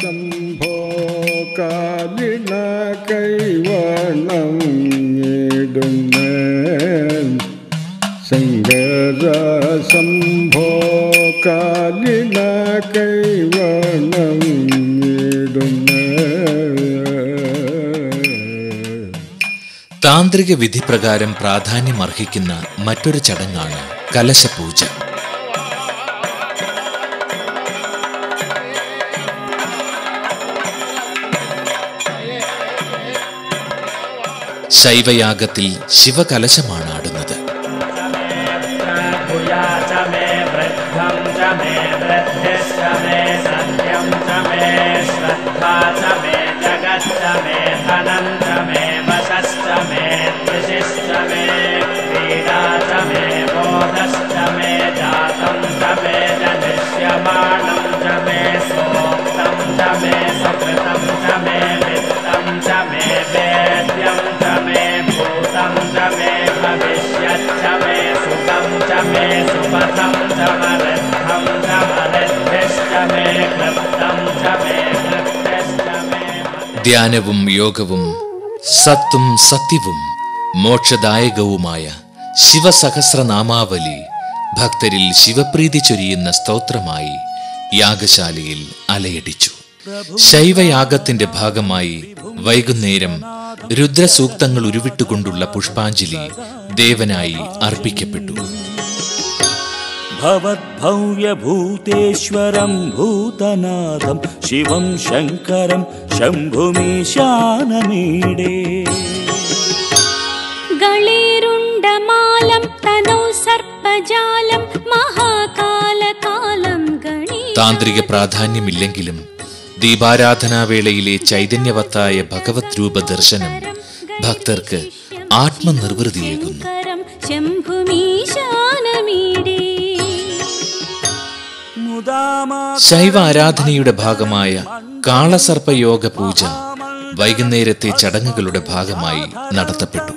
ശംഭോ കാലിന കൈവണം ഇടുന്നേ ശങ്കര ശംഭോ കാലിന കൈവണം ഇടുന്നേ. താന്ത്രിക വിധിപ്രകാരം പ്രാധാന്യമർഹിക്കുന്ന മറ്റൊരു ചടങ്ങാണ് കലശപൂജ. ശൈവയാഗത്തിൽ ശിവകലശമാണ് ആടുന്നത്. ധ്യാനവും യോഗവും സത്തും സത്യവും മോക്ഷദായകവുമായ ശിവസഹസ്രനാമാവലി ഭക്തരിൽ ശിവപ്രീതി ചൊരിയുന്ന സ്തോത്രമായി യാഗശാലയിൽ അലയടിച്ചു. ശൈവയാഗത്തിന്റെ ഭാഗമായി വൈകുന്നേരം രുദ്രസൂക്തങ്ങൾ ഉരുവിട്ടുകൊണ്ടുള്ള പുഷ്പാഞ്ജലി ദേവനായി അർപ്പിക്കപ്പെട്ടു. ഭവദ്ഭവ്യഭൂതേശ്വരം ഭൂതനാഥം ശിവം ശങ്കരം ശംഭുമീശാനമീഡേ. ഗളീരുണ്ടമാലം തനോ സർപ്പജാലം മഹാകാലകാലം ഗണീ. താന്ത്രിക പ്രാധാന്യമില്ലെങ്കിലും ദീപാരാധനാവേളയിലെ ചൈതന്യവത്തായ ഭഗവത് രൂപ ദർശനം ഭക്തർക്ക് ആത്മനിർവൃതിയേകുന്നു. ശൈവ ആരാധനയുടെ ഭാഗമായ കാളസർപ്പയോഗ പൂജ വൈകുന്നേരത്തെ ചടങ്ങുകളുടെ ഭാഗമായി നടത്തപ്പെട്ടു.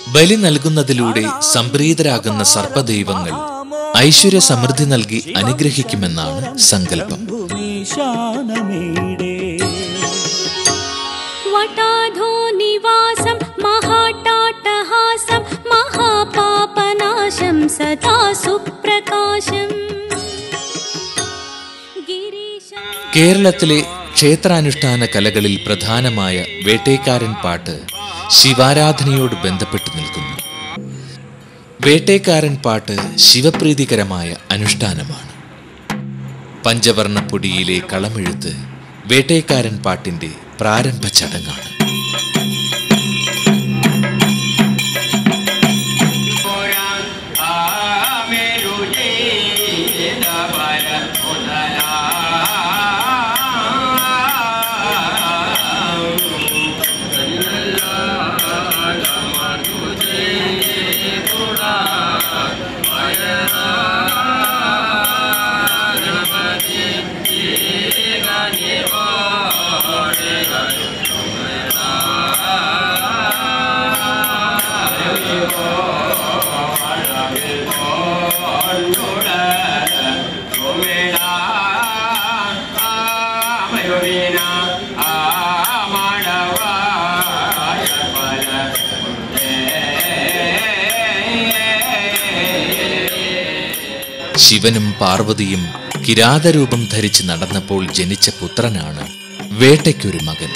ബലി നൽകുന്നതിലൂടെ സംപ്രീതരാകുന്ന സർപ്പദൈവങ്ങൾ ഐശ്വര്യ സമൃദ്ധി നൽകി അനുഗ്രഹിക്കുമെന്നാണ് സങ്കല്പം. വടാധോനിവാസം മഹാടാട്ടഹാസം മഹാപാപനാശം സദാ സുപ്രകാശം. കേരളത്തിലെ ക്ഷേത്രാനുഷ്ഠാന കലകളിൽ പ്രധാനമായ വേട്ടേക്കാരൻ പാട്ട് ശിവാരാധനയോട് ബന്ധപ്പെട്ട് നിൽക്കുന്നു. വേട്ടേക്കാരൻ പാട്ട് ശിവപ്രീതികരമായ അനുഷ്ഠാനമാണ്. പഞ്ചവർണ്ണപ്പൊടിയിലെ കളമെഴുത്ത് വേട്ടേക്കാരൻ പാട്ടിന്റെ പ്രാരംഭ ചടങ്ങാണ്. ശിവനും പാർവതിയും കിരാതരൂപം ധരിച്ച് നടന്നപ്പോൾ ജനിച്ച പുത്രനാണ് വേട്ടയ്ക്കൊരു മകൻ.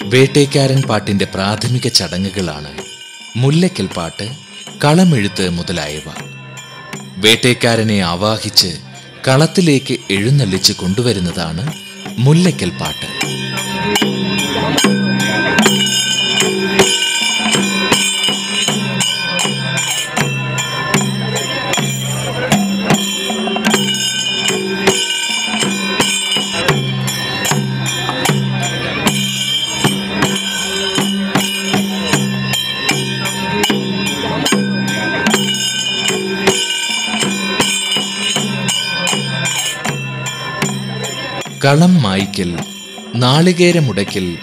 വേട്ടേക്കാരൻ പാട്ടിന്റെ പ്രാഥമിക ചടങ്ങുകളാണ് മുല്ലയ്ക്കൽ പാട്ട്, കളമെഴുത്ത് മുതലായവ. വേട്ടേക്കാരനെ ആവാഹിച്ച് കളത്തിലേക്ക് എഴുന്നള്ളിച്ച് കൊണ്ടുവരുന്നതാണ് മുല്ലയ്ക്കൽ പാട്ട്. കളം മായ്ക്കൽ, നാളികേരമുടയ്ക്കൽ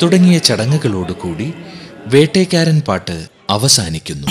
തുടങ്ങിയ ചടങ്ങുകളോടുകൂടി വേട്ടേക്കാരൻ പാട്ട് അവസാനിക്കുന്നു.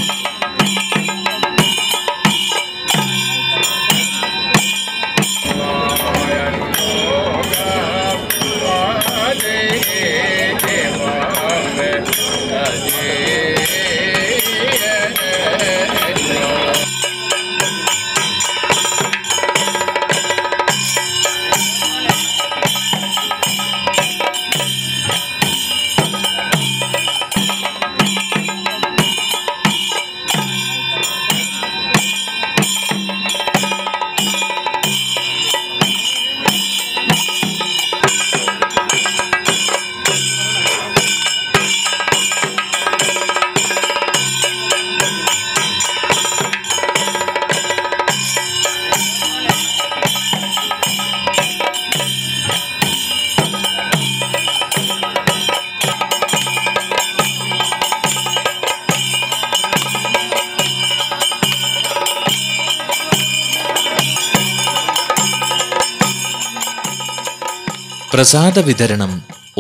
പ്രസാദ വിതരണം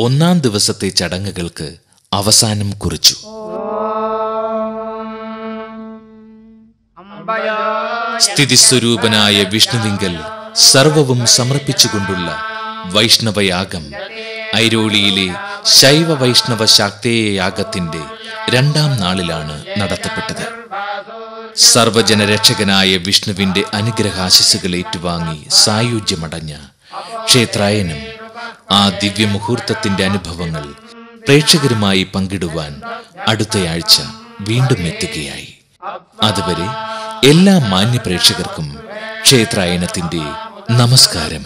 ഒന്നാം ദിവസത്തെ ചടങ്ങുകൾക്ക് അവസാനം കുറിച്ചു. സ്ഥിതിസ്വരൂപനായ വിഷ്ണുവിങ്കൽ സർവവും സമർപ്പിച്ചുകൊണ്ടുള്ള വൈഷ്ണവയാഗം ഐരോളിയിലെ ശൈവ വൈഷ്ണവ ശാക്തേയ യാഗത്തിന്റെ 2ാം നാളിലാണ് നടത്തപ്പെട്ടത്. സർവജനരക്ഷകനായ വിഷ്ണുവിന്റെ അനുഗ്രഹാശിസുകൾ ഏറ്റുവാങ്ങി സായുജ്യമടഞ്ഞ ക്ഷേത്രായനം ആ ദിവ്യമുഹൂർത്തത്തിന്റെ അനുഭവങ്ങൾ പ്രേക്ഷകരുമായി പങ്കിടുവാൻ അടുത്തയാഴ്ച വീണ്ടും എത്തുകയായി. അതുവരെ എല്ലാ മാന്യ പ്രേക്ഷകർക്കും ക്ഷേത്രായനത്തിന്റെ നമസ്കാരം.